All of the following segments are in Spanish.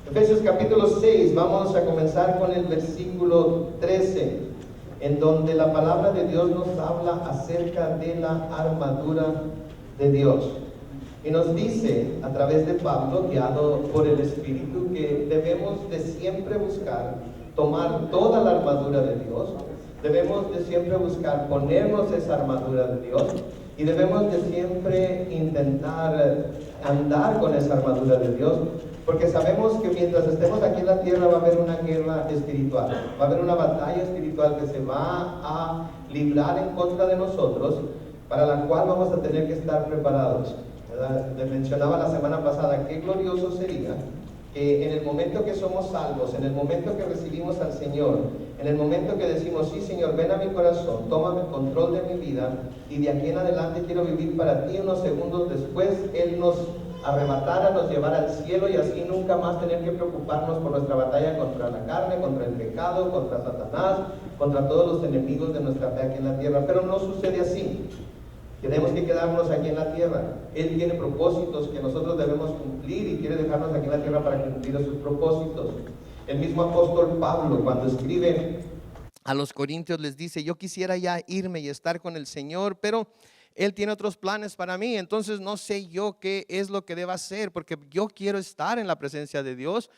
Efesios capítulo 6, vamos a comenzar con el versículo 13, en donde la palabra de Dios nos habla acerca de la armadura de Dios. Y nos dice a través de Pablo, guiado por el Espíritu, que debemos de siempre buscar tomar toda la armadura de Dios. Debemos de siempre buscar ponernos esa armadura de Dios. Y debemos de siempre intentar andar con esa armadura de Dios. Porque sabemos que mientras estemos aquí en la tierra va a haber una guerra espiritual. Va a haber una batalla espiritual que se va a librar en contra de nosotros, para la cual vamos a tener que estar preparados. Les mencionaba la semana pasada qué glorioso sería que en el momento que somos salvos, en el momento que recibimos al Señor, en el momento que decimos, sí Señor, ven a mi corazón, tómame el control de mi vida y de aquí en adelante quiero vivir para ti, unos segundos después Él nos arrebatara, nos llevara al cielo y así nunca más tener que preocuparnos por nuestra batalla contra la carne, contra el pecado, contra Satanás, contra todos los enemigos de nuestra fe aquí en la tierra. Pero no sucede así. Tenemos que quedarnos aquí en la tierra. Él tiene propósitos que nosotros debemos cumplir y quiere dejarnos aquí en la tierra para cumplir sus propósitos. El mismo apóstol Pablo, cuando escribe a los Corintios, les dice: yo quisiera ya irme y estar con el Señor, pero Él tiene otros planes para mí, entonces no sé yo qué es lo que deba hacer, porque yo quiero estar en la presencia de Dios.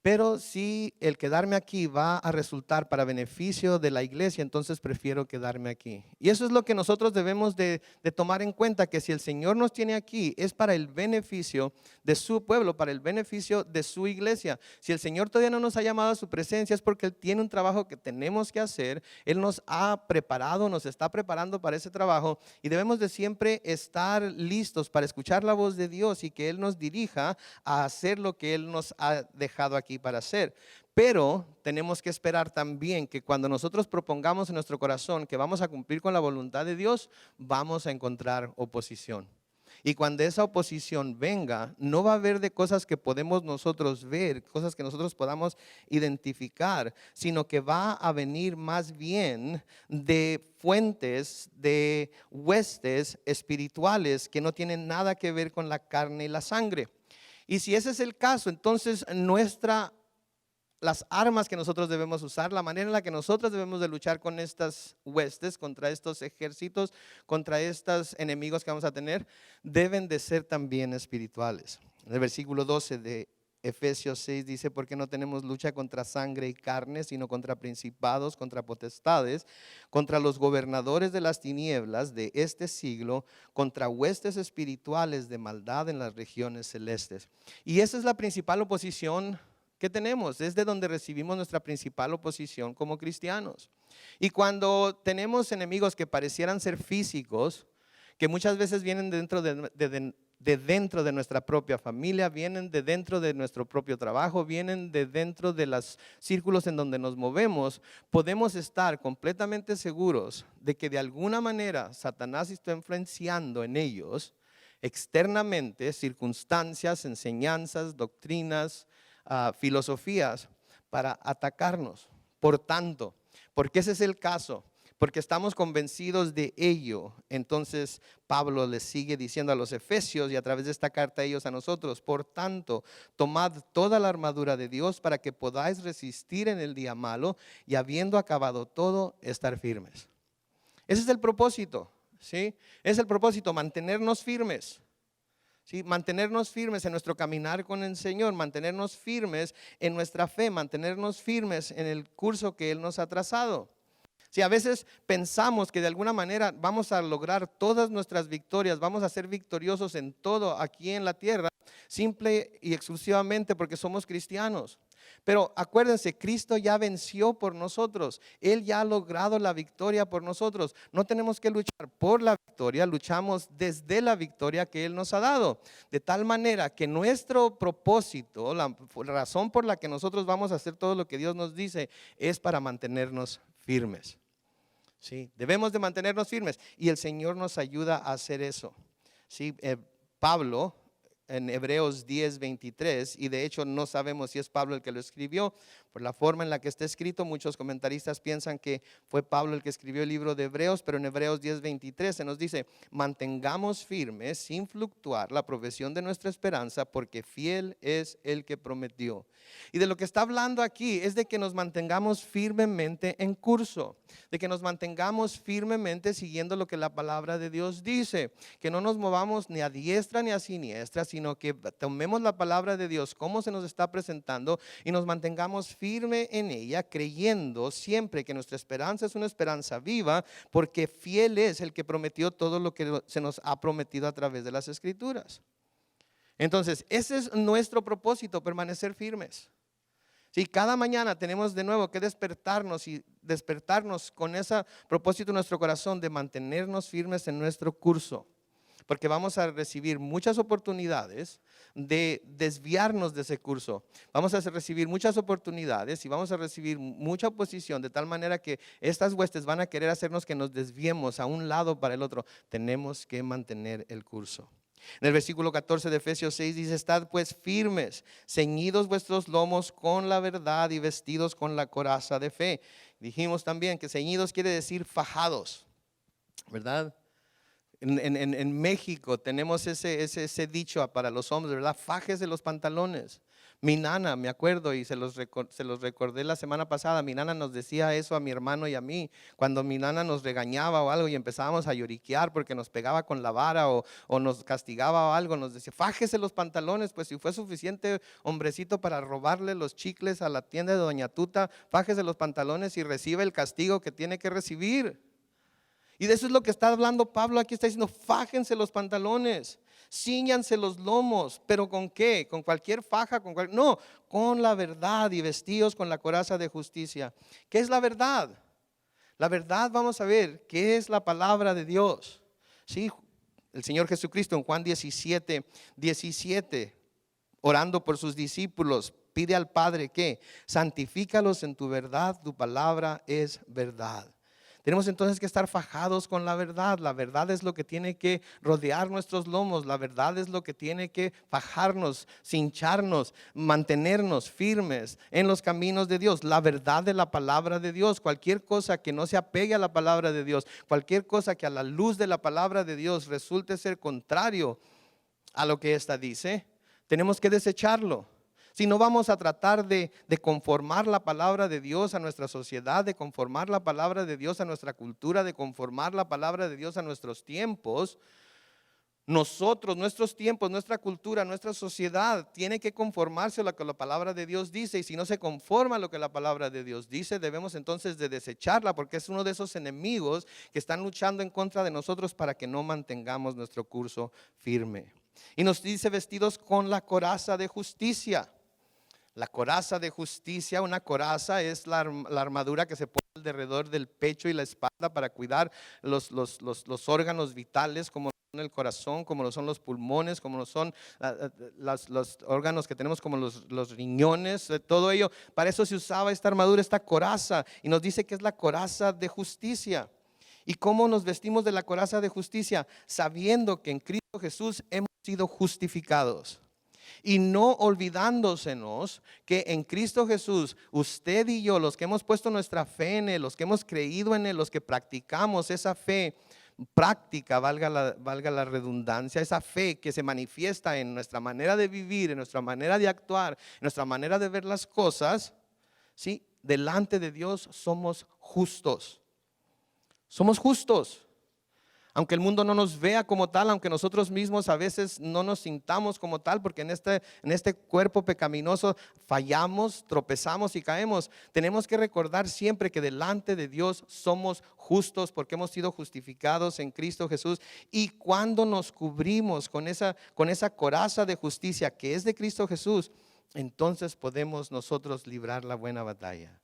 Pero si el quedarme aquí va a resultar para beneficio de la iglesia, entonces prefiero quedarme aquí. Y eso es lo que nosotros debemos de tomar en cuenta, que si el Señor nos tiene aquí es para el beneficio de su pueblo, para el beneficio de su iglesia. Si el Señor todavía no nos ha llamado a su presencia es porque Él tiene un trabajo que tenemos que hacer. Él nos ha preparado, nos está preparando para ese trabajo y debemos de siempre estar listos para escuchar la voz de Dios y que Él nos dirija a hacer lo que Él nos ha dejado aquí para hacer. Pero tenemos que esperar también que cuando nosotros propongamos en nuestro corazón que vamos a cumplir con la voluntad de Dios, vamos a encontrar oposición. Y cuando esa oposición venga, no va a haber de cosas que podemos nosotros ver, cosas que nosotros podamos identificar, sino que va a venir más bien de fuentes, de huestes espirituales que no tienen nada que ver con la carne y la sangre. Y si ese es el caso, entonces las armas que nosotros debemos usar, la manera en la que nosotros debemos de luchar con estas huestes, contra estos ejércitos, contra estos enemigos que vamos a tener, deben de ser también espirituales. En el versículo 12 de Efesios 6 dice: porque no tenemos lucha contra sangre y carne, sino contra principados, contra potestades, contra los gobernadores de las tinieblas de este siglo, contra huestes espirituales de maldad en las regiones celestes. Y esa es la principal oposición que tenemos, desde donde recibimos nuestra principal oposición como cristianos. Y cuando tenemos enemigos que parecieran ser físicos, que muchas veces vienen dentro de nuestra propia familia, vienen de dentro de nuestro propio trabajo, vienen de dentro de los círculos en donde nos movemos, podemos estar completamente seguros de que de alguna manera Satanás está influenciando en ellos externamente circunstancias, enseñanzas, doctrinas, filosofías para atacarnos. Por tanto, porque ese es el caso, porque estamos convencidos de ello, entonces Pablo les sigue diciendo a los efesios y a través de esta carta a ellos a nosotros: por tanto, tomad toda la armadura de Dios para que podáis resistir en el día malo y habiendo acabado todo, estar firmes. Ese es el propósito, ¿sí? Es el propósito, mantenernos firmes. ¿Sí? Mantenernos firmes en nuestro caminar con el Señor, mantenernos firmes en nuestra fe, mantenernos firmes en el curso que Él nos ha trazado. Si a veces pensamos que de alguna manera vamos a lograr todas nuestras victorias, vamos a ser victoriosos en todo aquí en la tierra, simple y exclusivamente porque somos cristianos. Pero acuérdense, Cristo ya venció por nosotros. Él ya ha logrado la victoria por nosotros. No tenemos que luchar por la victoria, luchamos desde la victoria que Él nos ha dado. De tal manera que nuestro propósito, la razón por la que nosotros vamos a hacer todo lo que Dios nos dice, es para mantenernos firmes. Sí, debemos de mantenernos firmes y el Señor nos ayuda a hacer eso. Sí, Pablo en Hebreos 10:23, y de hecho no sabemos si es Pablo el que lo escribió. Por la forma en la que está escrito, muchos comentaristas piensan que fue Pablo el que escribió el libro de Hebreos, pero en Hebreos 10:23 se nos dice: mantengamos firmes sin fluctuar la profesión de nuestra esperanza, porque fiel es el que prometió. Y de lo que está hablando aquí es de que nos mantengamos firmemente en curso, de que nos mantengamos firmemente siguiendo lo que la palabra de Dios dice, que no nos movamos ni a diestra ni a siniestra, sino que tomemos la palabra de Dios como se nos está presentando y nos mantengamos firme en ella, creyendo siempre que nuestra esperanza es una esperanza viva, porque fiel es el que prometió todo lo que se nos ha prometido a través de las Escrituras. Entonces, ese es nuestro propósito, permanecer firmes. Si cada mañana tenemos de nuevo que despertarnos con ese propósito en nuestro corazón de mantenernos firmes en nuestro curso, porque vamos a recibir muchas oportunidades de desviarnos de ese curso. Vamos a recibir muchas oportunidades y vamos a recibir mucha oposición, de tal manera que estas huestes van a querer hacernos que nos desviemos a un lado para el otro. Tenemos que mantener el curso. En el versículo 14 de Efesios 6 dice: estad pues firmes, ceñidos vuestros lomos con la verdad y vestidos con la coraza de fe. Dijimos también que ceñidos quiere decir fajados, ¿verdad? En México tenemos ese dicho para los hombres, ¿verdad? Fajes de los pantalones. Mi nana, me acuerdo, y se los recordé la semana pasada, mi nana nos decía eso a mi hermano y a mí, cuando mi nana nos regañaba o algo y empezábamos a lloriquear porque nos pegaba con la vara o nos castigaba o algo, nos decía: fájese los pantalones, pues si fue suficiente hombrecito para robarle los chicles a la tienda de Doña Tuta, fájese los pantalones y recibe el castigo que tiene que recibir. Y de eso es lo que está hablando Pablo aquí. Está diciendo: fájense los pantalones, cíñanse los lomos. ¿Pero con qué? ¿Con cualquier faja? No, con la verdad, y vestidos con la coraza de justicia. ¿Qué es la verdad? La verdad, vamos a ver, ¿qué es la palabra de Dios? Sí, el Señor Jesucristo en Juan 17:17, orando por sus discípulos, pide al Padre que santifícalos en tu verdad, tu palabra es verdad. Tenemos entonces que estar fajados con la verdad. La verdad es lo que tiene que rodear nuestros lomos. La verdad es lo que tiene que fajarnos, cincharnos, mantenernos firmes en los caminos de Dios. La verdad de la palabra de Dios. Cualquier cosa que no se apegue a la palabra de Dios, cualquier cosa que a la luz de la palabra de Dios resulte ser contrario a lo que ésta dice, tenemos que desecharlo. Si no vamos a tratar de conformar la palabra de Dios a nuestra sociedad, de conformar la palabra de Dios a nuestra cultura, de conformar la palabra de Dios a nuestros tiempos, nuestros tiempos, nuestra cultura, nuestra sociedad tiene que conformarse a lo que la palabra de Dios dice. Y si no se conforma a lo que la palabra de Dios dice, debemos entonces de desecharla, porque es uno de esos enemigos que están luchando en contra de nosotros para que no mantengamos nuestro curso firme. Y nos dice: vestidos con la coraza de justicia. La coraza de justicia, una coraza es la armadura que se pone alrededor del pecho y la espalda para cuidar los órganos vitales, como son el corazón, como lo son los pulmones, como lo son los órganos que tenemos, como los riñones, todo ello. Para eso se usaba esta armadura, esta coraza, y nos dice que es la coraza de justicia. ¿Y cómo nos vestimos de la coraza de justicia? Sabiendo que en Cristo Jesús hemos sido justificados. Y no olvidándosenos que en Cristo Jesús, usted y yo, los que hemos puesto nuestra fe en Él, los que hemos creído en Él, los que practicamos esa fe práctica, valga la redundancia, esa fe que se manifiesta en nuestra manera de vivir, en nuestra manera de actuar, en nuestra manera de ver las cosas, ¿sí? Delante de Dios somos justos. Somos justos. Aunque el mundo no nos vea como tal, aunque nosotros mismos a veces no nos sintamos como tal, porque en este cuerpo pecaminoso fallamos, tropezamos y caemos, tenemos que recordar siempre que delante de Dios somos justos, porque hemos sido justificados en Cristo Jesús. Y cuando nos cubrimos con esa coraza de justicia que es de Cristo Jesús, entonces podemos nosotros librar la buena batalla.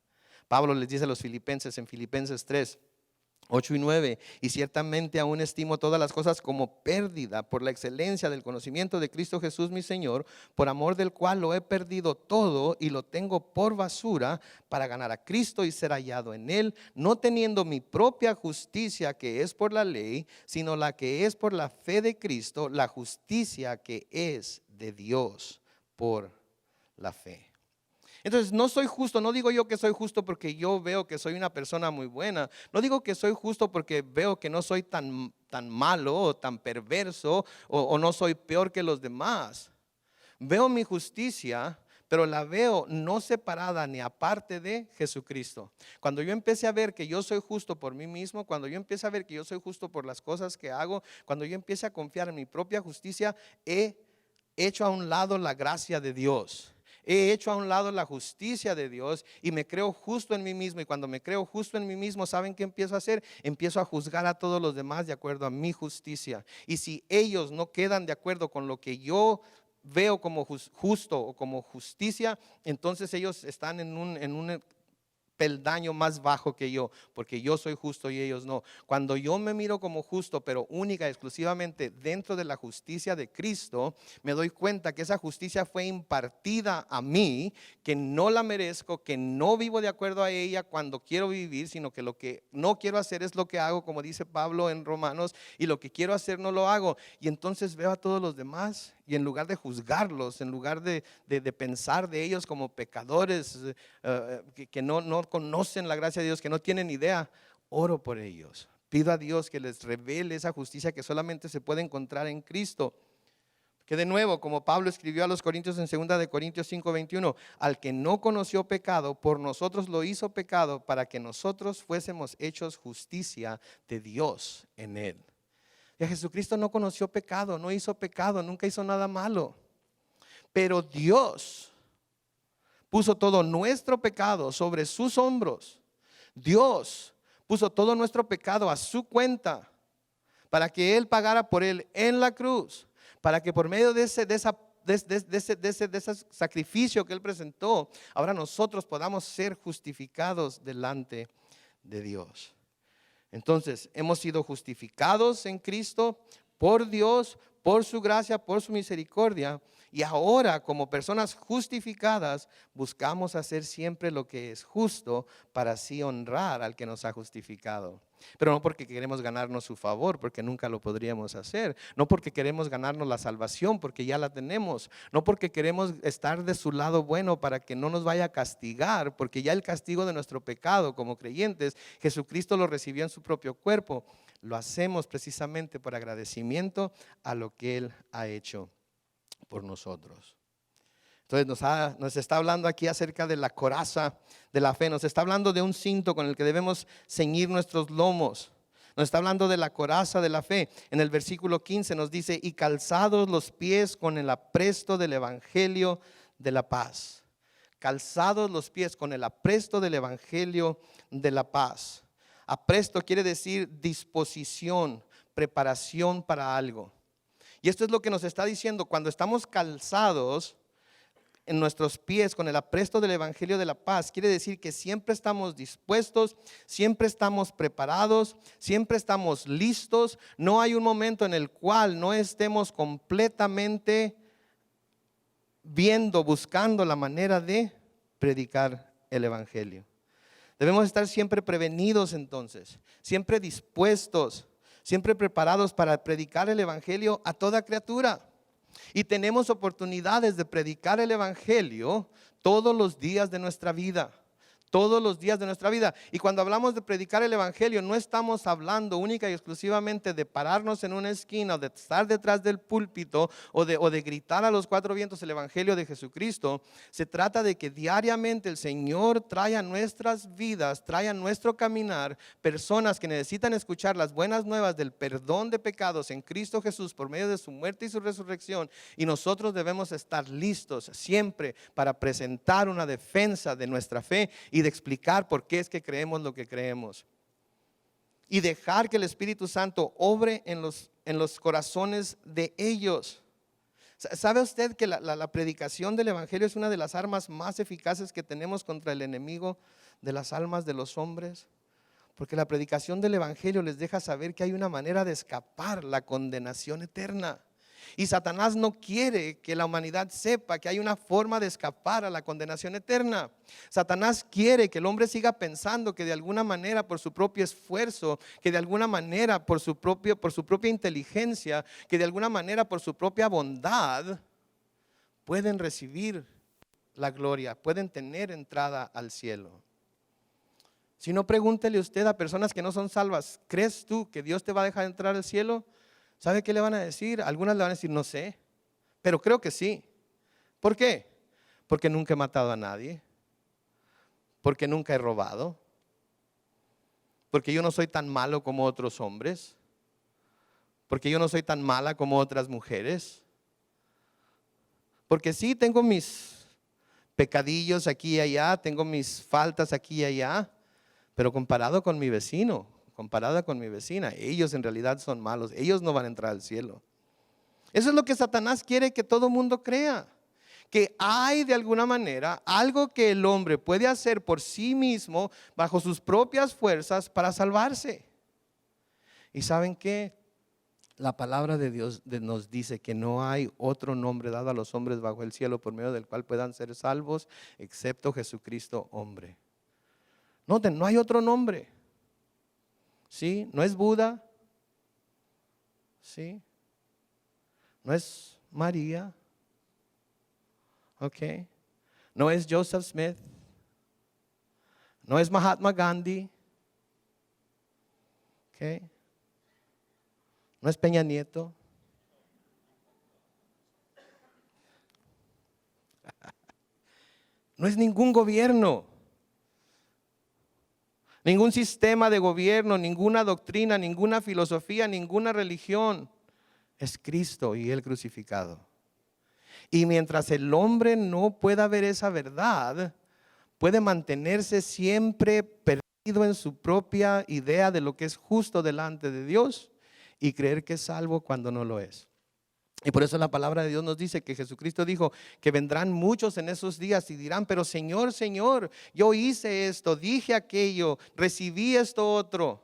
Pablo les dice a los filipenses en Filipenses 3:8 y 9: y ciertamente aún estimo todas las cosas como pérdida por la excelencia del conocimiento de Cristo Jesús mi Señor, por amor del cual lo he perdido todo y lo tengo por basura para ganar a Cristo y ser hallado en Él, no teniendo mi propia justicia que es por la ley, sino la que es por la fe de Cristo, la justicia que es de Dios por la fe. Entonces no soy justo, no digo yo que soy justo porque yo veo que soy una persona muy buena. No digo que soy justo porque veo que no soy tan malo o tan perverso o no soy peor que los demás. Veo mi justicia, pero la veo no separada ni aparte de Jesucristo. Cuando yo empecé a ver que yo soy justo por mí mismo, cuando yo empecé a ver que yo soy justo por las cosas que hago, cuando yo empecé a confiar en mi propia justicia, he hecho a un lado la gracia de Dios. He hecho a un lado la justicia de Dios y me creo justo en mí mismo. Y cuando me creo justo en mí mismo, ¿saben qué empiezo a hacer? Empiezo a juzgar a todos los demás de acuerdo a mi justicia. Y si ellos no quedan de acuerdo con lo que yo veo como justo o como justicia, entonces ellos están en un peldaño más bajo que yo, porque yo soy justo y ellos no. Cuando yo me miro como justo, pero única y exclusivamente dentro de la justicia de Cristo, me doy cuenta que esa justicia fue impartida a mí, que no la merezco, que no vivo de acuerdo a ella cuando quiero vivir, sino que lo que no quiero hacer es lo que hago, como dice Pablo en Romanos, y lo que quiero hacer no lo hago. Y entonces veo a todos los demás y en lugar de juzgarlos, en lugar de pensar de ellos como pecadores que no conocen la gracia de Dios, que no tienen idea, oro por ellos. Pido a Dios que les revele esa justicia que solamente se puede encontrar en Cristo. Que de nuevo, como Pablo escribió a los Corintios en 2 de Corintios 5:21, al que no conoció pecado, por nosotros lo hizo pecado, para que nosotros fuésemos hechos justicia de Dios en él. Y Jesucristo no conoció pecado, no hizo pecado, nunca hizo nada malo. Pero Dios puso todo nuestro pecado sobre sus hombros. Dios puso todo nuestro pecado a su cuenta para que Él pagara por él en la cruz, para que por medio de ese sacrificio que Él presentó, ahora nosotros podamos ser justificados delante de Dios. Entonces, hemos sido justificados en Cristo por Dios, por su gracia, por su misericordia. Y ahora, como personas justificadas, buscamos hacer siempre lo que es justo para así honrar al que nos ha justificado. Pero no porque queremos ganarnos su favor, porque nunca lo podríamos hacer. No porque queremos ganarnos la salvación, porque ya la tenemos. No porque queremos estar de su lado bueno para que no nos vaya a castigar, porque ya el castigo de nuestro pecado como creyentes, Jesucristo lo recibió en su propio cuerpo. Lo hacemos precisamente por agradecimiento a lo que Él ha hecho por nosotros. Entonces nos está hablando aquí acerca de la coraza de la fe. Nos está hablando de un cinto con el que debemos ceñir nuestros lomos. Nos está hablando de la coraza de la fe. En el versículo 15 nos dice: y calzados los pies con el apresto del evangelio de la paz. Calzados los pies con el apresto del evangelio de la paz. Apresto quiere decir disposición, preparación para algo. Y esto es lo que nos está diciendo: cuando estamos calzados en nuestros pies con el apresto del evangelio de la paz, quiere decir que siempre estamos dispuestos, siempre estamos preparados, siempre estamos listos. No hay un momento en el cual no estemos completamente buscando la manera de predicar el evangelio. Debemos estar siempre prevenidos entonces, siempre dispuestos, siempre preparados para predicar el evangelio a toda criatura. Y tenemos oportunidades de predicar el evangelio todos los días de nuestra vida. Todos los días de nuestra vida. Y cuando hablamos de predicar el evangelio, no estamos hablando única y exclusivamente de pararnos en una esquina, o de estar detrás del púlpito, o de gritar a los cuatro vientos el evangelio de Jesucristo. Se trata de que diariamente el Señor trae a nuestras vidas, trae a nuestro caminar personas que necesitan escuchar las buenas nuevas del perdón de pecados en Cristo Jesús por medio de su muerte y su resurrección. Y nosotros debemos estar listos siempre para presentar una defensa de nuestra fe y de explicar por qué es que creemos lo que creemos. Y dejar que el Espíritu Santo obre en los corazones de ellos. ¿Sabe usted que la predicación del evangelio es una de las armas más eficaces que tenemos contra el enemigo de las almas de los hombres? Porque la predicación del evangelio les deja saber que hay una manera de escapar la condenación eterna. Y Satanás no quiere que la humanidad sepa que hay una forma de escapar a la condenación eterna. Satanás quiere que el hombre siga pensando que de alguna manera por su propio esfuerzo, que de alguna manera por su propia inteligencia, que de alguna manera por su propia bondad pueden recibir la gloria, pueden tener entrada al cielo. Si no, pregúntele usted a personas que no son salvas, ¿crees tú que Dios te va a dejar entrar al cielo? ¿Sabe qué le van a decir? Algunas le van a decir, no sé, pero creo que sí. ¿Por qué? Porque nunca he matado a nadie, porque nunca he robado, porque yo no soy tan malo como otros hombres, porque yo no soy tan mala como otras mujeres, porque sí tengo mis pecadillos aquí y allá, tengo mis faltas aquí y allá, pero comparado con mi vecino, comparada con mi vecina, ellos en realidad son malos, ellos no van a entrar al cielo. Eso es lo que Satanás quiere que todo mundo crea, que hay de alguna manera algo que el hombre puede hacer por sí mismo, bajo sus propias fuerzas, para salvarse. ¿Y saben qué? La palabra de Dios nos dice que no hay otro nombre dado a los hombres bajo el cielo por medio del cual puedan ser salvos, excepto Jesucristo hombre. Noten, no hay otro nombre. ¿Sí? No es Buda. ¿Sí? No es María. ¿Ok? No es Joseph Smith. No es Mahatma Gandhi. ¿Ok? No es Peña Nieto. No es ningún gobierno. Ningún sistema de gobierno, ninguna doctrina, ninguna filosofía, ninguna religión. Es Cristo y Él crucificado. Y mientras el hombre no pueda ver esa verdad, puede mantenerse siempre perdido en su propia idea de lo que es justo delante de Dios y creer que es salvo cuando no lo es. Y por eso la palabra de Dios nos dice que Jesucristo dijo que vendrán muchos en esos días y dirán, pero Señor, Señor, yo hice esto, dije aquello, recibí esto otro.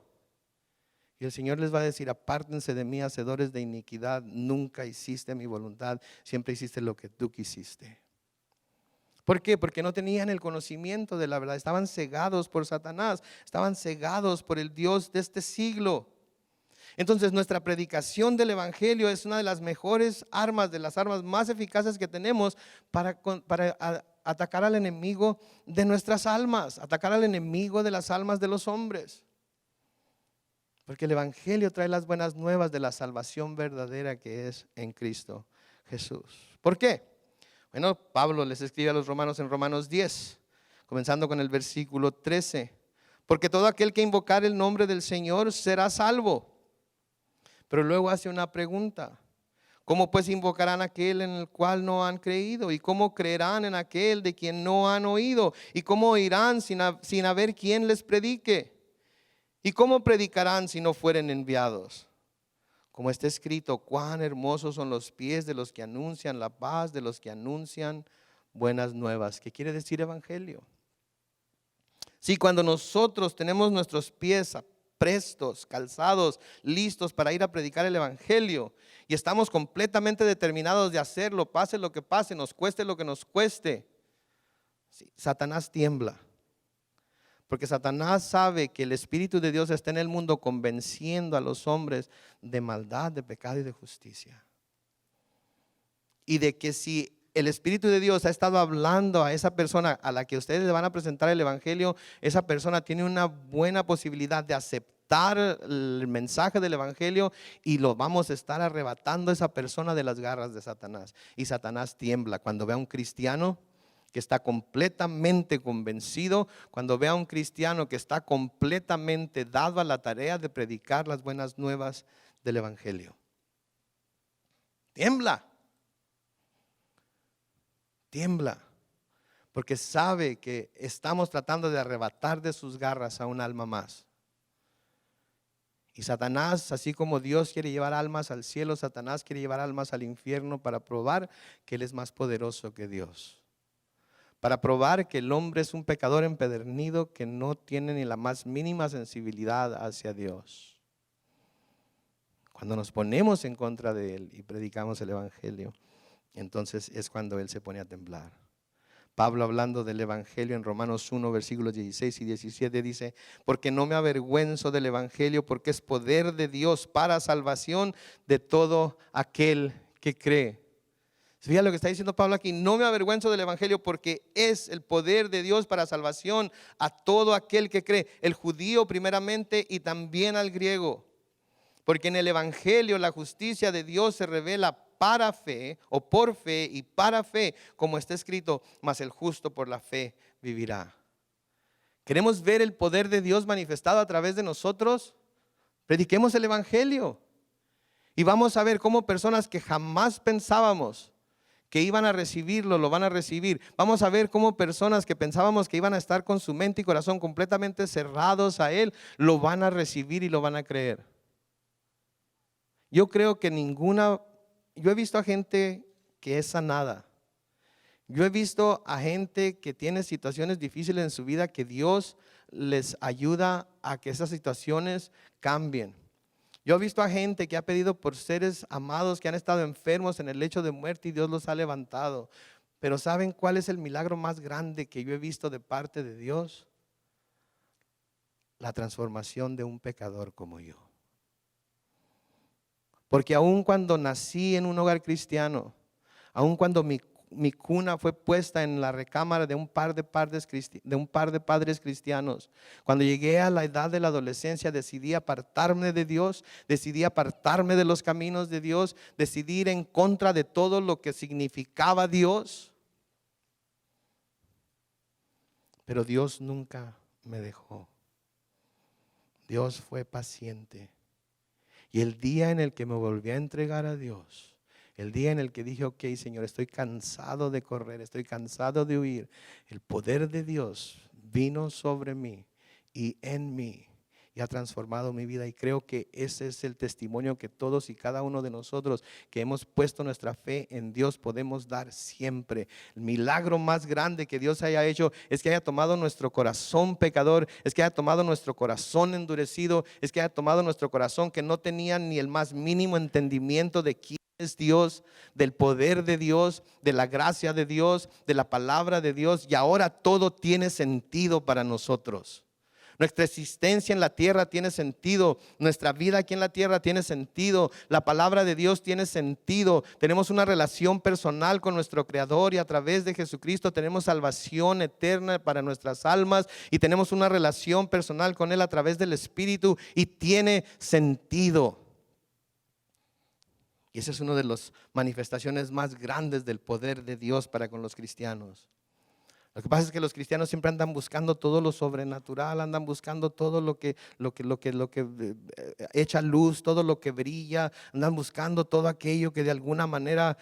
Y el Señor les va a decir, apártense de mí, hacedores de iniquidad, nunca hiciste mi voluntad, siempre hiciste lo que tú quisiste. ¿Por qué? Porque no tenían el conocimiento de la verdad, estaban cegados por Satanás, estaban cegados por el Dios de este siglo. Entonces nuestra predicación del Evangelio es una de las mejores armas, de las armas más eficaces que tenemos para atacar al enemigo de nuestras almas, atacar al enemigo de las almas de los hombres. Porque el Evangelio trae las buenas nuevas de la salvación verdadera que es en Cristo Jesús. ¿Por qué? Bueno, Pablo les escribe a los romanos en Romanos 10, comenzando con el versículo 13. Porque todo aquel que invocar el nombre del Señor será salvo. Pero luego hace una pregunta. ¿Cómo pues invocarán a aquel en el cual no han creído? ¿Y cómo creerán en aquel de quien no han oído? ¿Y cómo oirán sin haber quien les predique? ¿Y cómo predicarán si no fueren enviados? Como está escrito, cuán hermosos son los pies de los que anuncian la paz, de los que anuncian buenas nuevas. ¿Qué quiere decir evangelio? Sí, cuando nosotros tenemos nuestros pies prestos, calzados, listos para ir a predicar el evangelio y estamos completamente determinados de hacerlo, pase lo que pase, nos cueste lo que nos cueste, sí, Satanás tiembla. Porque Satanás sabe que el Espíritu de Dios está en el mundo convenciendo a los hombres de maldad, de pecado y de justicia. Y de que si el Espíritu de Dios ha estado hablando a esa persona a la que ustedes le van a presentar el Evangelio, esa persona tiene una buena posibilidad de aceptar el mensaje del Evangelio y lo vamos a estar arrebatando a esa persona de las garras de Satanás. Y Satanás tiembla cuando ve a un cristiano que está completamente convencido, cuando ve a un cristiano que está completamente dado a la tarea de predicar las buenas nuevas del Evangelio. Tiembla. Tiembla, porque sabe que estamos tratando de arrebatar de sus garras a un alma más. Y Satanás, así como Dios quiere llevar almas al cielo, Satanás quiere llevar almas al infierno para probar que Él es más poderoso que Dios. Para probar que el hombre es un pecador empedernido que no tiene ni la más mínima sensibilidad hacia Dios. Cuando nos ponemos en contra de Él y predicamos el Evangelio, entonces es cuando Él se pone a temblar. Pablo, hablando del Evangelio en Romanos 1, versículos 16 y 17, dice: porque no me avergüenzo del Evangelio, porque es poder de Dios para salvación de todo aquel que cree. Fíjate lo que está diciendo Pablo aquí: no me avergüenzo del evangelio, porque es el poder de Dios para salvación a todo aquel que cree, el judío primeramente y también al griego. Porque en el evangelio la justicia de Dios se revela para fe o por fe y para fe, como está escrito: mas el justo por la fe vivirá. ¿Queremos ver el poder de Dios manifestado a través de nosotros? Prediquemos el evangelio y vamos a ver cómo personas que jamás pensábamos que iban a recibirlo, lo van a recibir. Vamos a ver cómo personas que pensábamos que iban a estar con su mente y corazón completamente cerrados a Él, lo van a recibir y lo van a creer. Yo creo que yo he visto a gente que es sanada. Yo he visto a gente que tiene situaciones difíciles en su vida, que Dios les ayuda a que esas situaciones cambien. Yo he visto a gente que ha pedido por seres amados que han estado enfermos en el lecho de muerte y Dios los ha levantado. Pero ¿saben cuál es el milagro más grande que yo he visto de parte de Dios? La transformación de un pecador como yo. Porque aun cuando nací en un hogar cristiano, aun cuando mi cuna fue puesta en la recámara de un par de padres cristianos, cuando llegué a la edad de la adolescencia, decidí apartarme de Dios, decidí apartarme de los caminos de Dios, decidí ir en contra de todo lo que significaba Dios. Pero Dios nunca me dejó. Dios fue paciente. Y el día en el que me volví a entregar a Dios, el día en el que dije: ok, Señor, estoy cansado de correr, estoy cansado de huir, el poder de Dios vino sobre mí y en mí y ha transformado mi vida. Y creo que ese es el testimonio que todos y cada uno de nosotros que hemos puesto nuestra fe en Dios podemos dar siempre. El milagro más grande que Dios haya hecho es que haya tomado nuestro corazón pecador, es que haya tomado nuestro corazón endurecido, es que haya tomado nuestro corazón que no tenía ni el más mínimo entendimiento de quién es Dios, del poder de Dios, de la gracia de Dios, de la palabra de Dios, y ahora todo tiene sentido para nosotros. Nuestra existencia en la tierra tiene sentido, nuestra vida aquí en la tierra tiene sentido, la palabra de Dios tiene sentido. Tenemos una relación personal con nuestro Creador y a través de Jesucristo tenemos salvación eterna para nuestras almas y tenemos una relación personal con Él a través del Espíritu y tiene sentido. Y esa es una de las manifestaciones más grandes del poder de Dios para con los cristianos. Lo que pasa es que los cristianos siempre andan buscando todo lo sobrenatural, andan buscando todo lo que echa luz, todo lo que brilla, andan buscando todo aquello que de alguna manera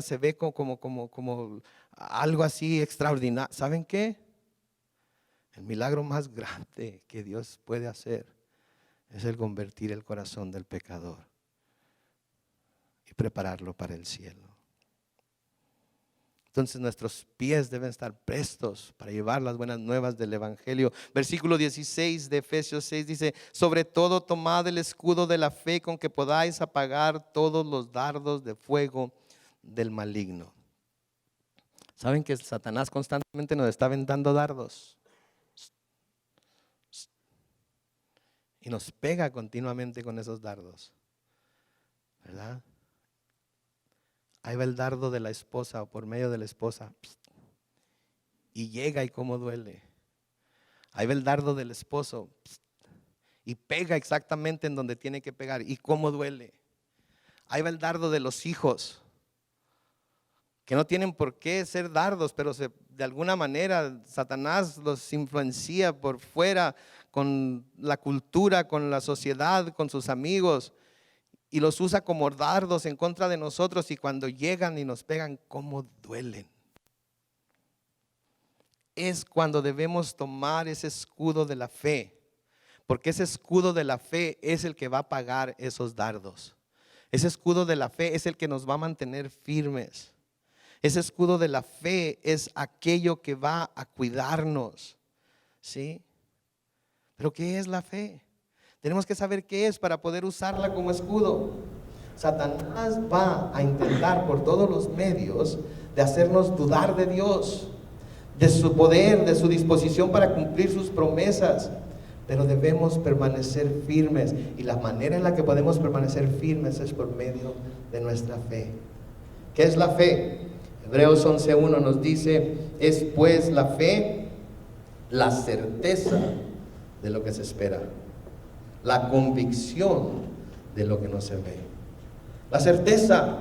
se ve como algo así extraordinario. ¿Saben qué? El milagro más grande que Dios puede hacer es el convertir el corazón del pecador y prepararlo para el cielo. Entonces nuestros pies deben estar prestos para llevar las buenas nuevas del evangelio. Versículo 16 de Efesios 6 dice: sobre todo tomad el escudo de la fe con que podáis apagar todos los dardos de fuego del maligno. ¿Saben que Satanás constantemente nos está aventando dardos? Y nos pega continuamente con esos dardos, ¿verdad? Ahí va el dardo de la esposa o por medio de la esposa y llega y cómo duele. Ahí va el dardo del esposo y pega exactamente en donde tiene que pegar y cómo duele. Ahí va el dardo de los hijos, que no tienen por qué ser dardos, pero de alguna manera Satanás los influencia por fuera con la cultura, con la sociedad, con sus amigos. Y los usa como dardos en contra de nosotros y cuando llegan y nos pegan, ¿cómo duelen? Es cuando debemos tomar ese escudo de la fe, porque ese escudo de la fe es el que va a apagar esos dardos. Ese escudo de la fe es el que nos va a mantener firmes. Ese escudo de la fe es aquello que va a cuidarnos, ¿sí? ¿Pero qué es la fe? Tenemos que saber qué es para poder usarla como escudo. Satanás va a intentar por todos los medios de hacernos dudar de Dios, de su poder, de su disposición para cumplir sus promesas. Pero debemos permanecer firmes y la manera en la que podemos permanecer firmes es por medio de nuestra fe. ¿Qué es la fe? Hebreos 11:1 nos dice, es pues la fe, la certeza de lo que se espera, la convicción de lo que no se ve. La certeza,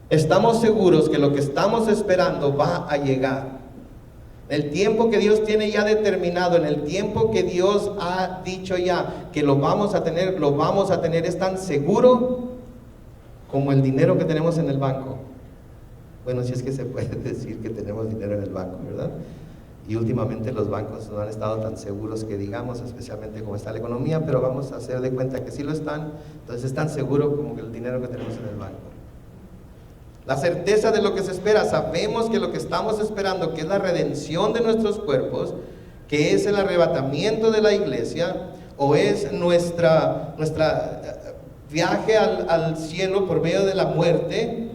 estamos seguros que lo que estamos esperando va a llegar. El tiempo que Dios tiene ya determinado, en el tiempo que Dios ha dicho ya que lo vamos a tener, es tan seguro como el dinero que tenemos en el banco. Bueno, si es que se puede decir que tenemos dinero en el banco, ¿verdad? Y últimamente los bancos no han estado tan seguros que digamos, especialmente como está la economía, pero vamos a hacer de cuenta que sí lo están. Entonces es tan seguro como el dinero que tenemos en el banco. La certeza de lo que se espera, sabemos que lo que estamos esperando, que es la redención de nuestros cuerpos, que es el arrebatamiento de la iglesia, o es nuestra viaje al cielo por medio de la muerte,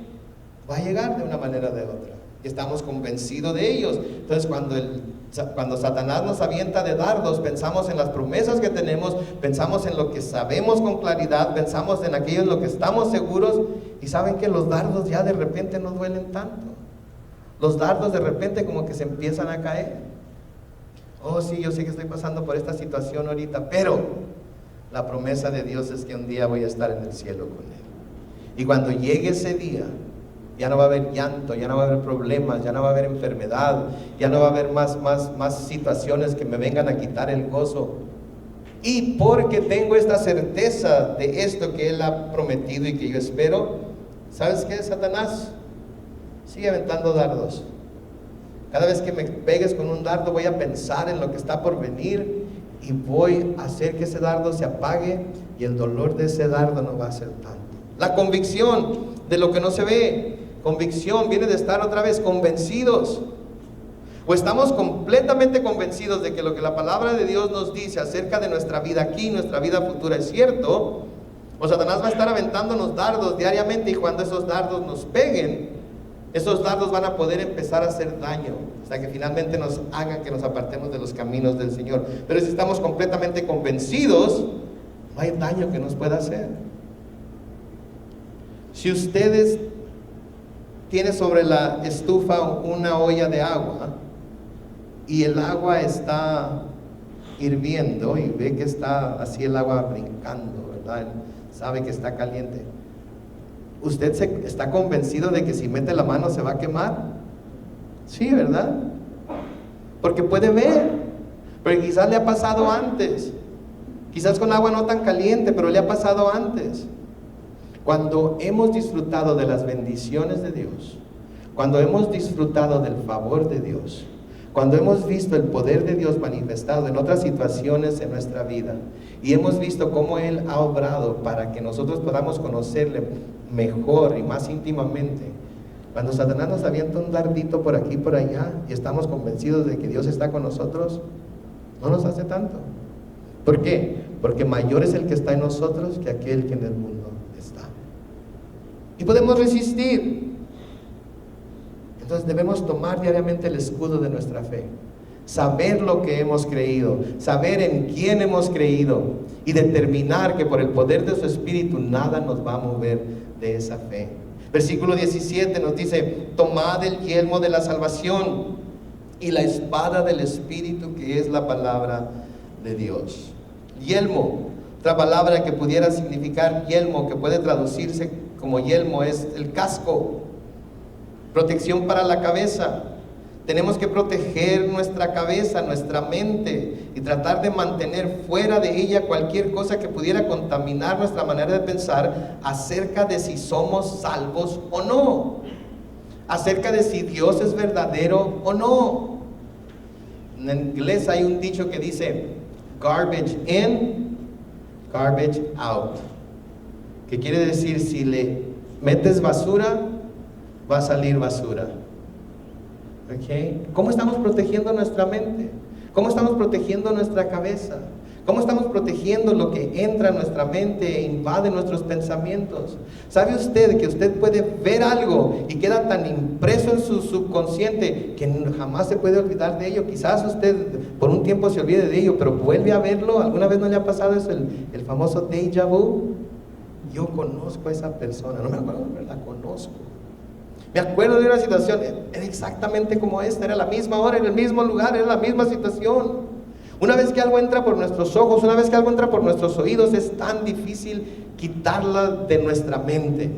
va a llegar de una manera o de otra. Y estamos convencidos de ellos. Entonces cuando Satanás nos avienta de dardos, pensamos en las promesas que tenemos, pensamos en lo que sabemos con claridad, pensamos en aquello en lo que estamos seguros, y saben que los dardos ya de repente no duelen tanto. Los dardos de repente como que se empiezan a caer. Oh sí, yo sé que estoy pasando por esta situación ahorita, pero la promesa de Dios es que un día voy a estar en el cielo con Él. Y cuando llegue ese día, ya no va a haber llanto, ya no va a haber problemas, ya no va a haber enfermedad, ya no va a haber más situaciones que me vengan a quitar el gozo. Y porque tengo esta certeza de esto que Él ha prometido y que yo espero, ¿sabes qué, Satanás? Sigue aventando dardos. Cada vez que me pegues con un dardo, voy a pensar en lo que está por venir y voy a hacer que ese dardo se apague, y el dolor de ese dardo no va a ser tanto. La convicción de lo que no se ve. Convicción viene de estar otra vez convencidos. O estamos completamente convencidos de que lo que la palabra de Dios nos dice acerca de nuestra vida aquí, nuestra vida futura es cierto, o Satanás va a estar aventándonos dardos diariamente, y cuando esos dardos nos peguen, esos dardos van a poder empezar a hacer daño, hasta que finalmente nos hagan que nos apartemos de los caminos del Señor. Pero si estamos completamente convencidos, no hay daño que nos pueda hacer. Si ustedes tienen sobre la estufa una olla de agua y el agua está hirviendo y ve que está así el agua brincando, ¿verdad? Sabe que está caliente. ¿Usted está convencido de que si mete la mano se va a quemar? Sí, ¿verdad? Porque puede ver, pero quizás le ha pasado antes. Quizás con agua no tan caliente, pero le ha pasado antes. Cuando hemos disfrutado de las bendiciones de Dios, cuando hemos disfrutado del favor de Dios, cuando hemos visto el poder de Dios manifestado en otras situaciones en nuestra vida, y hemos visto cómo Él ha obrado para que nosotros podamos conocerle mejor y más íntimamente, cuando Satanás nos avienta un dardito por aquí y por allá y estamos convencidos de que Dios está con nosotros, no nos hace tanto. ¿Por qué? Porque mayor es el que está en nosotros que aquel que en el mundo está. Y podemos resistir. Entonces debemos tomar diariamente el escudo de nuestra fe, saber lo que hemos creído, saber en quién hemos creído, y determinar que por el poder de su Espíritu nada nos va a mover de esa fe. Versículo 17 nos dice: tomad el yelmo de la salvación y la espada del Espíritu, que es la palabra de Dios. Yelmo, otra palabra que pudiera significar yelmo, que puede traducirse como yelmo, es el casco. Protección para la cabeza. Tenemos que proteger nuestra cabeza, nuestra mente, y tratar de mantener fuera de ella cualquier cosa que pudiera contaminar nuestra manera de pensar acerca de si somos salvos o no, acerca de si Dios es verdadero o no. En inglés hay un dicho que dice garbage in, garbage out, que quiere decir, si le metes basura, va a salir basura. ¿Okay? ¿Cómo estamos protegiendo nuestra mente? ¿Cómo estamos protegiendo nuestra cabeza? ¿Cómo estamos protegiendo lo que entra en nuestra mente e invade nuestros pensamientos? ¿Sabe usted que usted puede ver algo y queda tan impreso en su subconsciente que jamás se puede olvidar de ello? Quizás usted por un tiempo se olvide de ello, pero vuelve a verlo. ¿Alguna vez no le ha pasado eso? El famoso déjà vu. Yo conozco a esa persona, no me acuerdo, pero la conozco. Me acuerdo de una situación, era exactamente como esta, era la misma hora, en el mismo lugar, era la misma situación. Una vez que algo entra por nuestros ojos, una vez que algo entra por nuestros oídos, es tan difícil quitarla de nuestra mente.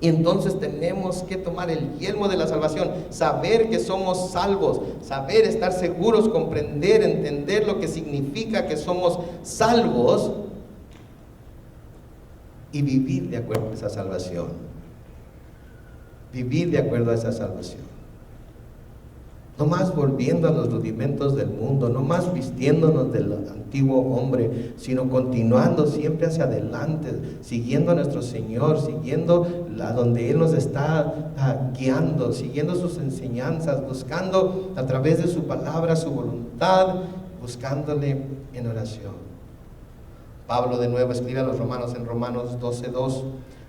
Y entonces tenemos que tomar el yelmo de la salvación, saber que somos salvos, saber estar seguros, comprender, entender lo que significa que somos salvos y vivir de acuerdo a esa salvación. Vivir de acuerdo a esa salvación. No más volviendo a los rudimentos del mundo, no más vistiéndonos del antiguo hombre, sino continuando siempre hacia adelante, siguiendo a nuestro Señor, siguiendo a donde Él nos está guiando, siguiendo sus enseñanzas, buscando a través de su palabra, su voluntad, buscándole en oración. Pablo de nuevo escribe a los romanos en Romanos 12:2,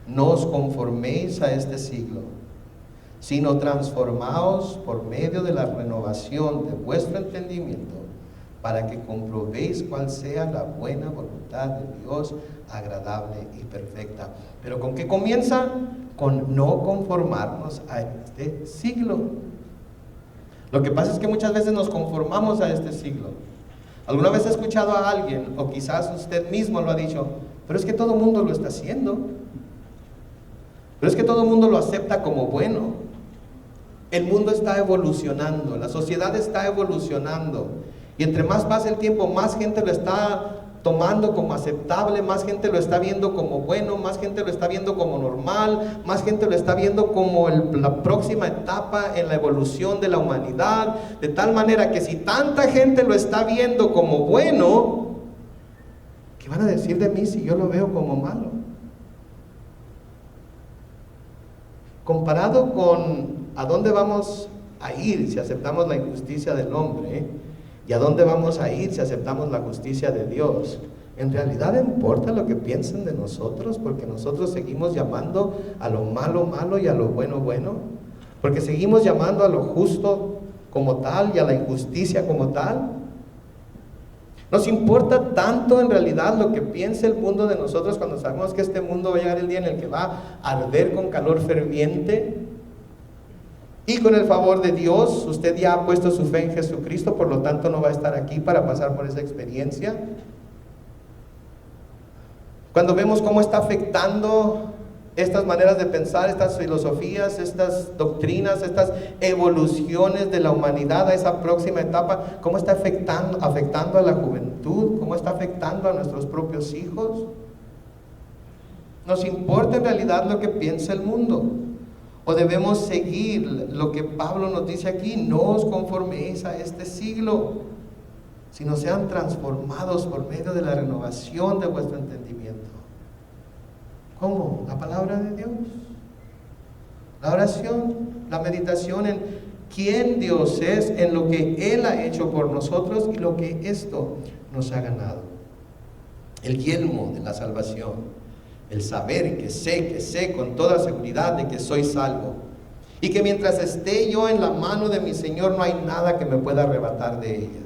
no os conforméis a este siglo, sino transformaos por medio de la renovación de vuestro entendimiento, para que comprobéis cuál sea la buena voluntad de Dios, agradable y perfecta. ¿Pero con qué comienza? Con no conformarnos a este siglo. Lo que pasa es que muchas veces nos conformamos a este siglo. ¿Alguna vez ha escuchado a alguien, o quizás usted mismo lo ha dicho, pero es que todo el mundo lo está haciendo? Pero es que todo el mundo lo acepta como bueno. El mundo está evolucionando, la sociedad está evolucionando. Y entre más pasa el tiempo, más gente lo está tomando como aceptable, más gente lo está viendo como bueno, más gente lo está viendo como normal, más gente lo está viendo como la próxima etapa en la evolución de la humanidad. De tal manera que si tanta gente lo está viendo como bueno, ¿qué van a decir de mí si yo lo veo como malo? Comparado con a dónde vamos a ir si aceptamos la injusticia del hombre, y a dónde vamos a ir si aceptamos la justicia de Dios, ¿en realidad importa lo que piensen de nosotros? Porque nosotros seguimos llamando a lo malo malo y a lo bueno bueno, porque seguimos llamando a lo justo como tal y a la injusticia como tal. ¿Nos importa tanto en realidad lo que piense el mundo de nosotros cuando sabemos que este mundo va a llegar el día en el que va a arder con calor ferviente? Y con el favor de Dios, usted ya ha puesto su fe en Jesucristo, por lo tanto no va a estar aquí para pasar por esa experiencia. Cuando vemos cómo está afectando estas maneras de pensar, estas filosofías, estas doctrinas, estas evoluciones de la humanidad a esa próxima etapa, cómo está afectando a la juventud, cómo está afectando a nuestros propios hijos. ¿Nos importa en realidad lo que piensa el mundo? ¿O debemos seguir lo que Pablo nos dice aquí? No os conforméis a este siglo, sino sean transformados por medio de la renovación de vuestro entendimiento. ¿Cómo? La palabra de Dios, la oración, la meditación en quién Dios es, en lo que Él ha hecho por nosotros y lo que esto nos ha ganado. El yelmo de la salvación. El saber que sé con toda seguridad de que soy salvo. Y que mientras esté yo en la mano de mi Señor, no hay nada que me pueda arrebatar de ella.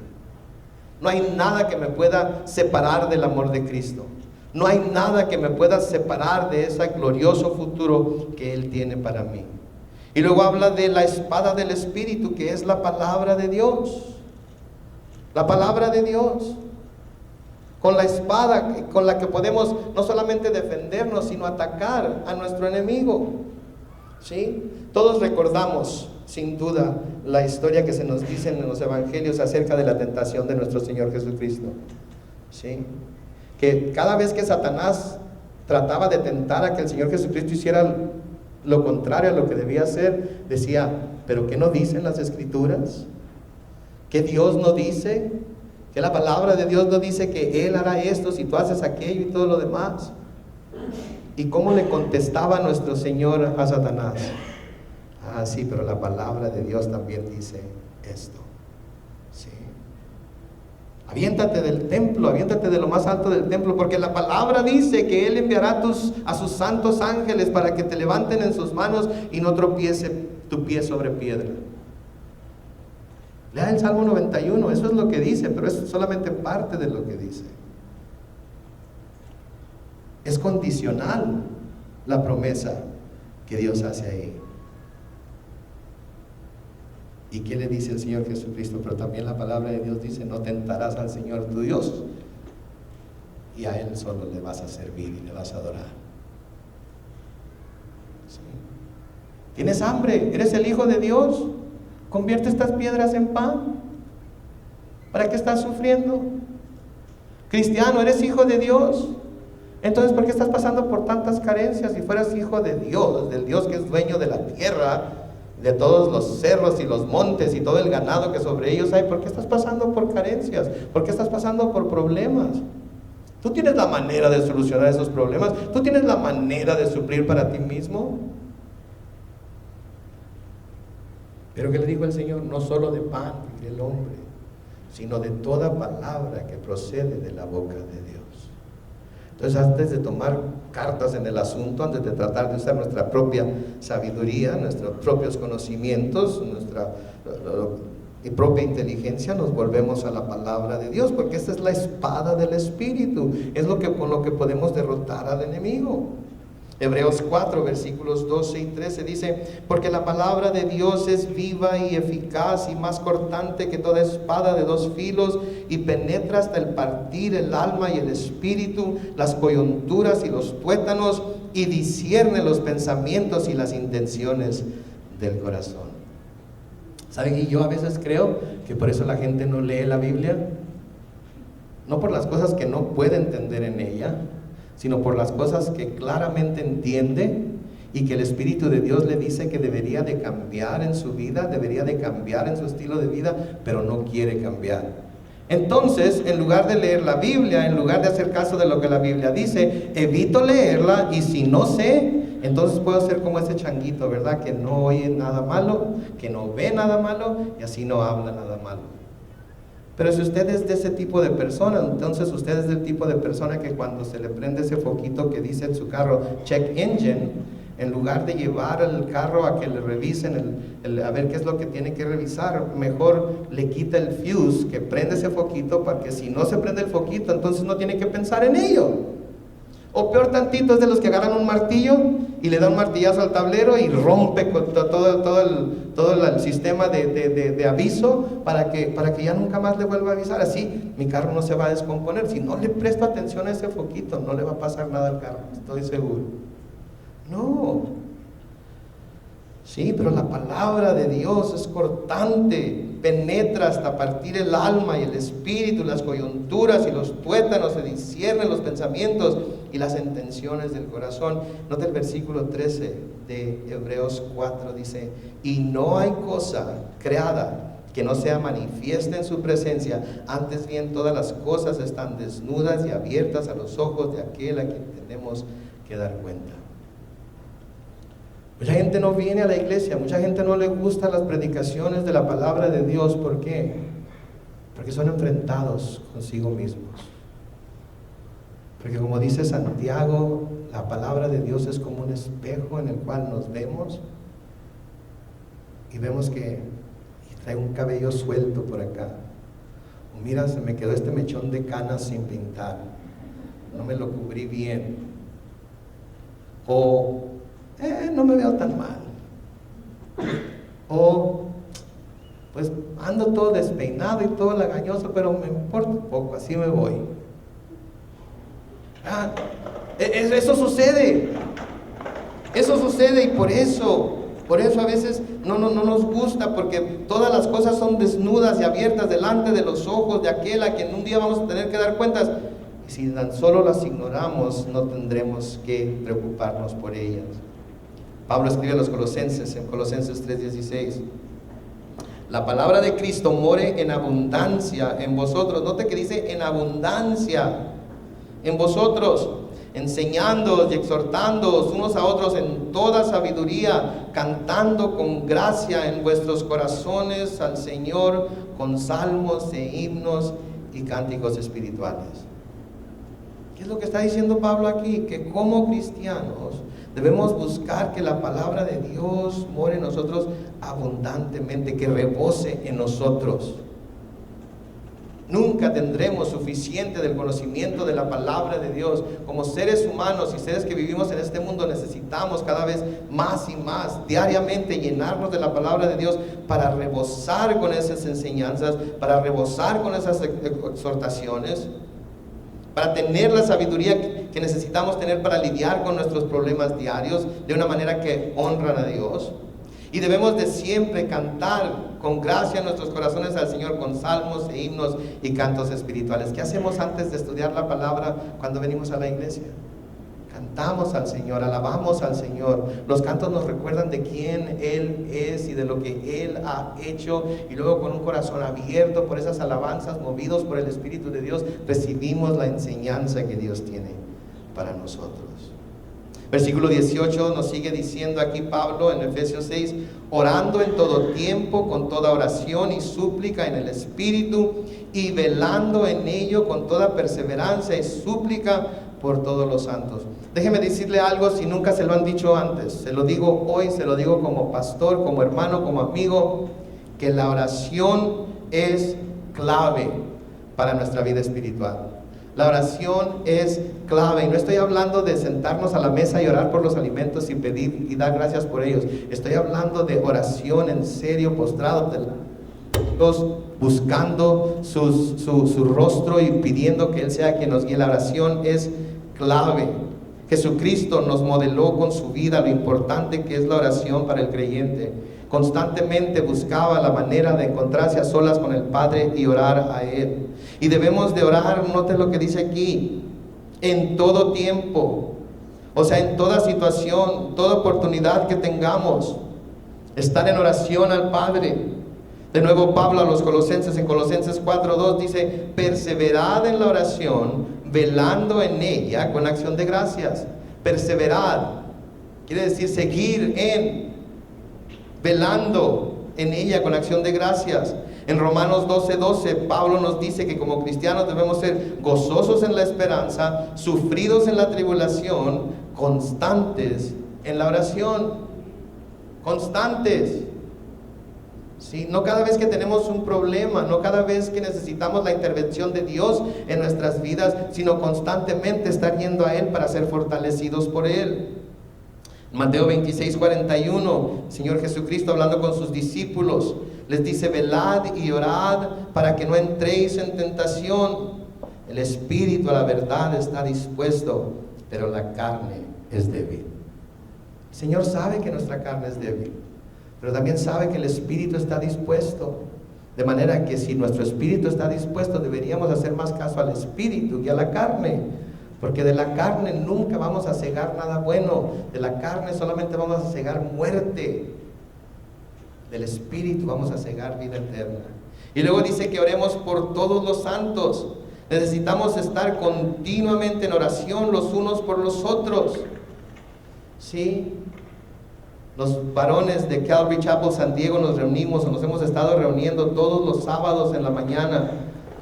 No hay nada que me pueda separar del amor de Cristo. No hay nada que me pueda separar de ese glorioso futuro que Él tiene para mí. Y luego habla de la espada del Espíritu, que es la palabra de Dios. La palabra de Dios. Con la espada con la que podemos no solamente defendernos, sino atacar a nuestro enemigo. ¿Sí? Todos recordamos, sin duda, la historia que se nos dice en los evangelios acerca de la tentación de nuestro Señor Jesucristo. ¿Sí? Que cada vez que Satanás trataba de tentar a que el Señor Jesucristo hiciera lo contrario a lo que debía hacer, decía, ¿pero qué no dicen las Escrituras? ¿Que Dios no dice? Que la palabra de Dios no dice que Él hará esto si tú haces aquello y todo lo demás. ¿Y cómo le contestaba nuestro Señor a Satanás? Ah, sí, pero la palabra de Dios también dice esto. Sí. Aviéntate del templo, aviéntate de lo más alto del templo, porque la palabra dice que Él enviará a sus santos ángeles para que te levanten en sus manos y no tropiece tu pie sobre piedra. Lea el Salmo 91, eso es lo que dice, pero es solamente parte de lo que dice. Es condicional la promesa que Dios hace ahí. ¿Y qué le dice el Señor Jesucristo? Pero también la palabra de Dios dice, no tentarás al Señor tu Dios, y a Él solo le vas a servir y le vas a adorar. ¿Sí? ¿Tienes hambre? ¿Eres el Hijo de Dios? Convierte estas piedras en pan. ¿Para qué estás sufriendo? Cristiano, ¿eres hijo de Dios? Entonces, ¿por qué estás pasando por tantas carencias? Si fueras hijo de Dios, del Dios que es dueño de la tierra, de todos los cerros y los montes y todo el ganado que sobre ellos hay, ¿por qué estás pasando por carencias? ¿Por qué estás pasando por problemas? Tú tienes la manera de solucionar esos problemas. Tú tienes la manera de suplir para ti mismo. Pero ¿qué le dijo el Señor? No solo de pan vive el hombre, sino de toda palabra que procede de la boca de Dios. Entonces, antes de tomar cartas en el asunto, antes de tratar de usar nuestra propia sabiduría, nuestros propios conocimientos, nuestra propia inteligencia, nos volvemos a la palabra de Dios, porque esta es la espada del Espíritu, es con lo que podemos derrotar al enemigo. Hebreos 4, versículos 12 y 13 dice, porque la palabra de Dios es viva y eficaz y más cortante que toda espada de dos filos, y penetra hasta el partir el alma y el espíritu, las coyunturas y los tuétanos, y discierne los pensamientos y las intenciones del corazón. ¿Saben? Y yo a veces creo que por eso la gente no lee la Biblia, no por las cosas que no puede entender en ella, sino por las cosas que claramente entiende y que el Espíritu de Dios le dice que debería de cambiar en su vida, debería de cambiar en su estilo de vida, pero no quiere cambiar. Entonces, en lugar de leer la Biblia, en lugar de hacer caso de lo que la Biblia dice, evito leerla, y si no sé, entonces puedo ser como ese changuito, ¿verdad? Que no oye nada malo, que no ve nada malo, y así no habla nada malo. Pero si usted es de ese tipo de persona, entonces usted es del tipo de persona que cuando se le prende ese foquito que dice en su carro, check engine, en lugar de llevar el carro a que le revisen, a ver qué es lo que tiene que revisar, mejor le quita el fuse, que prende ese foquito, para que si no se prende el foquito, entonces no tiene que pensar en ello. O peor tantito, es de los que agarran un martillo y le dan un martillazo al tablero y rompe todo el sistema de aviso para que ya nunca más le vuelva a avisar. Así mi carro no se va a descomponer. Si no le presto atención a ese foquito, no le va a pasar nada al carro, estoy seguro. No. Sí, pero la palabra de Dios es cortante, penetra hasta partir el alma y el espíritu, las coyunturas y los tuétanos, se disciernen los pensamientos y las intenciones del corazón. Nota el versículo 13 de Hebreos 4, dice, y no hay cosa creada que no sea manifiesta en su presencia, antes bien todas las cosas están desnudas y abiertas a los ojos de aquel a quien tenemos que dar cuenta. Mucha gente no viene a la iglesia, mucha gente no le gustan las predicaciones de la palabra de Dios. ¿Por qué? Porque son enfrentados consigo mismos. Porque como dice Santiago, la palabra de Dios es como un espejo en el cual nos vemos y vemos que trae un cabello suelto por acá. O mira, se me quedó este mechón de canas sin pintar, no me lo cubrí bien. O no me veo tan mal. O pues ando todo despeinado y todo lagañoso, pero me importa un poco, así me voy. Eso sucede. Eso sucede, y por eso a veces no nos gusta, porque todas las cosas son desnudas y abiertas delante de los ojos de aquel a quien un día vamos a tener que dar cuentas. Y si tan solo las ignoramos, no tendremos que preocuparnos por ellas. Pablo escribe a los Colosenses, en Colosenses 3:16, la palabra de Cristo more en abundancia en vosotros. Note que dice en abundancia en vosotros, enseñándoos y exhortándoos unos a otros en toda sabiduría, cantando con gracia en vuestros corazones al Señor con salmos e himnos y cánticos espirituales. ¿Qué es lo que está diciendo Pablo aquí? Que como cristianos debemos buscar que la palabra de Dios more en nosotros abundantemente, que rebose en nosotros. Nunca tendremos suficiente del conocimiento de la palabra de Dios. Como seres humanos y seres que vivimos en este mundo, necesitamos cada vez más y más, diariamente, llenarnos de la palabra de Dios para rebosar con esas enseñanzas, para rebosar con esas exhortaciones, para tener la sabiduría que necesitamos tener para lidiar con nuestros problemas diarios de una manera que honran a Dios. Y debemos de siempre cantar con gracia en nuestros corazones al Señor con salmos e himnos y cantos espirituales. ¿Qué hacemos antes de estudiar la palabra cuando venimos a la iglesia? Cantamos al Señor, alabamos al Señor. Los cantos nos recuerdan de quién Él es y de lo que Él ha hecho. Y luego con un corazón abierto por esas alabanzas, movidos por el Espíritu de Dios, recibimos la enseñanza que Dios tiene para nosotros. Versículo 18 nos sigue diciendo aquí Pablo en Efesios 6, orando en todo tiempo, con toda oración y súplica en el Espíritu, y velando en ello con toda perseverancia y súplica por todos los santos. Déjeme decirle algo si nunca se lo han dicho antes. Se lo digo hoy, se lo digo como pastor, como hermano, como amigo, que la oración es clave para nuestra vida espiritual. La oración es clave, y no estoy hablando de sentarnos a la mesa y orar por los alimentos y pedir y dar gracias por ellos. Estoy hablando de oración en serio, postrado delante de Dios, buscando su rostro y pidiendo que Él sea quien nos guíe. La oración es clave. Jesucristo nos modeló con su vida lo importante que es la oración para el creyente. Constantemente buscaba la manera de encontrarse a solas con el Padre y orar a Él. Y debemos de orar, note lo que dice aquí, en todo tiempo, o sea, en toda situación, toda oportunidad que tengamos, estar en oración al Padre. De nuevo Pablo a los Colosenses, en Colosenses 4:2 dice, perseverad en la oración, velando en ella con acción de gracias. Perseverad, quiere decir seguir velando en ella con acción de gracias. En Romanos 12:12 Pablo nos dice que como cristianos debemos ser gozosos en la esperanza, sufridos en la tribulación, constantes en la oración. Constantes. ¿Sí? No cada vez que tenemos un problema, no cada vez que necesitamos la intervención de Dios en nuestras vidas, sino constantemente estar yendo a Él para ser fortalecidos por Él. Mateo 26:41, Señor Jesucristo hablando con sus discípulos, les dice, velad y orad para que no entréis en tentación. El espíritu a la verdad está dispuesto, pero la carne es débil. El Señor sabe que nuestra carne es débil, pero también sabe que el espíritu está dispuesto. De manera que si nuestro espíritu está dispuesto, deberíamos hacer más caso al espíritu que a la carne. Porque de la carne nunca vamos a cegar nada bueno. De la carne solamente vamos a cegar muerte. Del espíritu vamos a cegar vida eterna. Y luego dice que oremos por todos los santos. Necesitamos estar continuamente en oración los unos por los otros. ¿Sí? Los varones de Calvary Chapel San Diego nos reunimos, o nos hemos estado reuniendo todos los sábados en la mañana,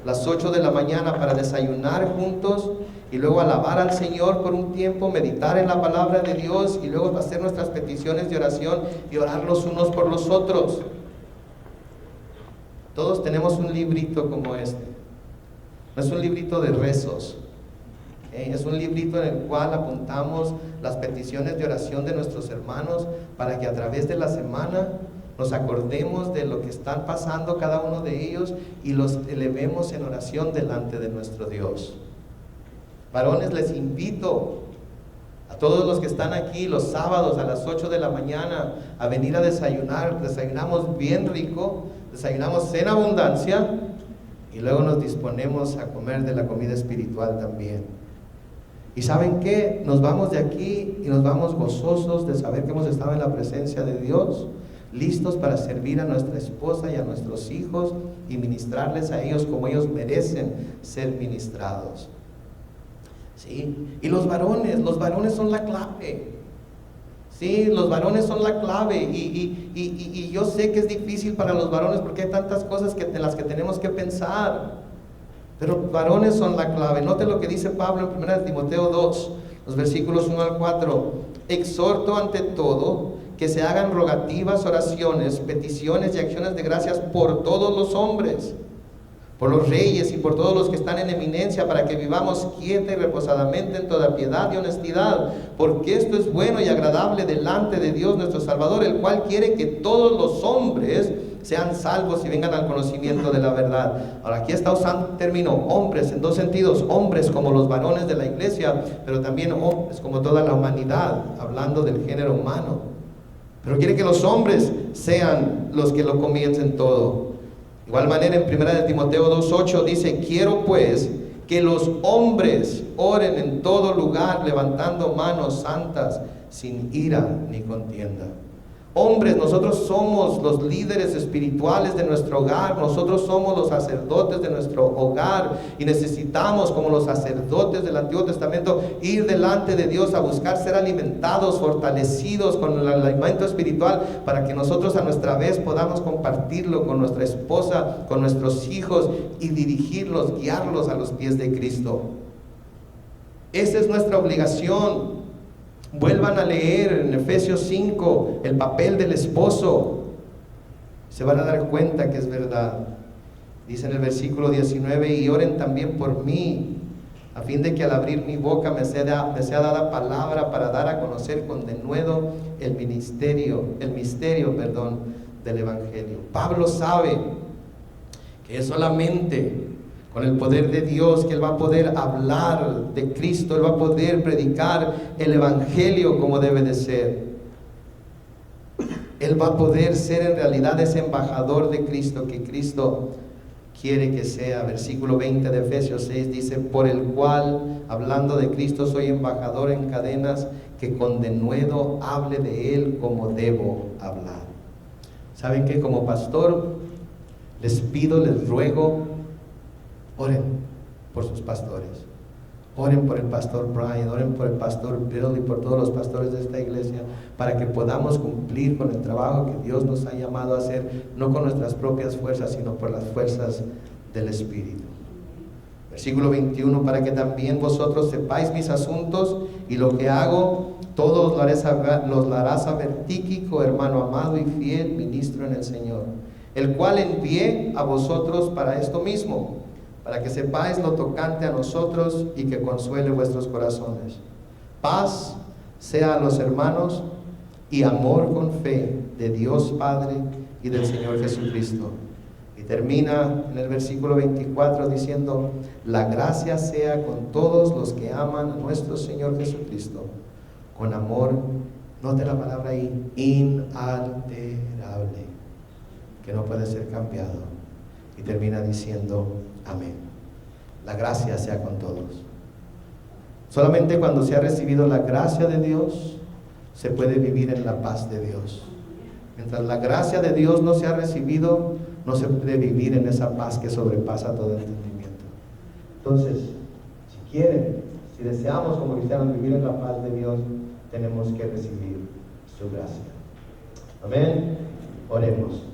las 8 de la mañana, para desayunar juntos y luego alabar al Señor por un tiempo, meditar en la palabra de Dios y luego hacer nuestras peticiones de oración y orar los unos por los otros. Todos tenemos un librito como este. No es un librito de rezos. Es un librito en el cual apuntamos las peticiones de oración de nuestros hermanos para que a través de la semana nos acordemos de lo que están pasando cada uno de ellos y los elevemos en oración delante de nuestro Dios. Varones, les invito a todos los que están aquí los sábados a las 8 de la mañana a venir a desayunar. Desayunamos bien rico, desayunamos en abundancia y luego nos disponemos a comer de la comida espiritual también. ¿Y saben qué? Nos vamos de aquí y nos vamos gozosos de saber que hemos estado en la presencia de Dios, listos para servir a nuestra esposa y a nuestros hijos y ministrarles a ellos como ellos merecen ser ministrados. ¿Sí? Y los varones son la clave. Sí, los varones son la clave y yo sé que es difícil para los varones porque hay tantas cosas en las que tenemos que pensar. Pero varones son la clave. Note lo que dice Pablo en 1 Timoteo 2, los versículos 1 al 4. Exhorto ante todo que se hagan rogativas, oraciones, peticiones y acciones de gracias por todos los hombres, por los reyes y por todos los que están en eminencia, para que vivamos quieta y reposadamente en toda piedad y honestidad, porque esto es bueno y agradable delante de Dios nuestro Salvador, el cual quiere que todos los hombres sean salvos y vengan al conocimiento de la verdad. Ahora aquí está usando el término hombres en dos sentidos: hombres como los varones de la iglesia, pero también hombres como toda la humanidad, hablando del género humano. Pero quiere que los hombres sean los que lo comiencen todo. De igual manera en 1 de Timoteo 2:8 dice: quiero pues que los hombres oren en todo lugar, levantando manos santas, sin ira ni contienda. Hombres, nosotros somos los líderes espirituales de nuestro hogar, nosotros somos los sacerdotes de nuestro hogar, y necesitamos, como los sacerdotes del Antiguo Testamento, ir delante de Dios a buscar ser alimentados, fortalecidos con el alimento espiritual, para que nosotros a nuestra vez podamos compartirlo con nuestra esposa, con nuestros hijos, y dirigirlos, guiarlos a los pies de Cristo. Esa es nuestra obligación. Vuelvan a leer en Efesios 5 el papel del esposo. Se van a dar cuenta que es verdad. Dice en el versículo 19: y oren también por mí, a fin de que al abrir mi boca me sea dada palabra para dar a conocer con denuedo el misterio del Evangelio. Pablo sabe que es solamente con el poder de Dios que él va a poder hablar de Cristo, él va a poder predicar el Evangelio como debe de ser. Él va a poder ser en realidad ese embajador de Cristo que Cristo quiere que sea. Versículo 20 de Efesios 6 dice: por el cual, hablando de Cristo, soy embajador en cadenas, que con denuedo hable de él como debo hablar. ¿Saben qué? Como pastor les pido, les ruego, oren por sus pastores. Oren por el pastor Brian, oren por el pastor Bill y por todos los pastores de esta iglesia, para que podamos cumplir con el trabajo que Dios nos ha llamado a hacer, no con nuestras propias fuerzas, sino por las fuerzas del Espíritu. Versículo 21: para que también vosotros sepáis mis asuntos, y lo que hago, todos los hará saber Tíquico, hermano amado y fiel ministro en el Señor, el cual envié a vosotros para esto mismo, para que sepáis lo tocante a nosotros y que consuele vuestros corazones. Paz sea a los hermanos y amor con fe de Dios Padre y del Señor Jesucristo. Y termina en el versículo 24 diciendo: la gracia sea con todos los que aman a nuestro Señor Jesucristo, con amor, note la palabra ahí, inalterable, que no puede ser cambiado. Y termina diciendo: amén. La gracia sea con todos. Solamente cuando se ha recibido la gracia de Dios, se puede vivir en la paz de Dios. Mientras la gracia de Dios no se ha recibido, no se puede vivir en esa paz que sobrepasa todo entendimiento. Entonces, si quieren, si deseamos como cristianos vivir en la paz de Dios, tenemos que recibir su gracia. Amén. Oremos.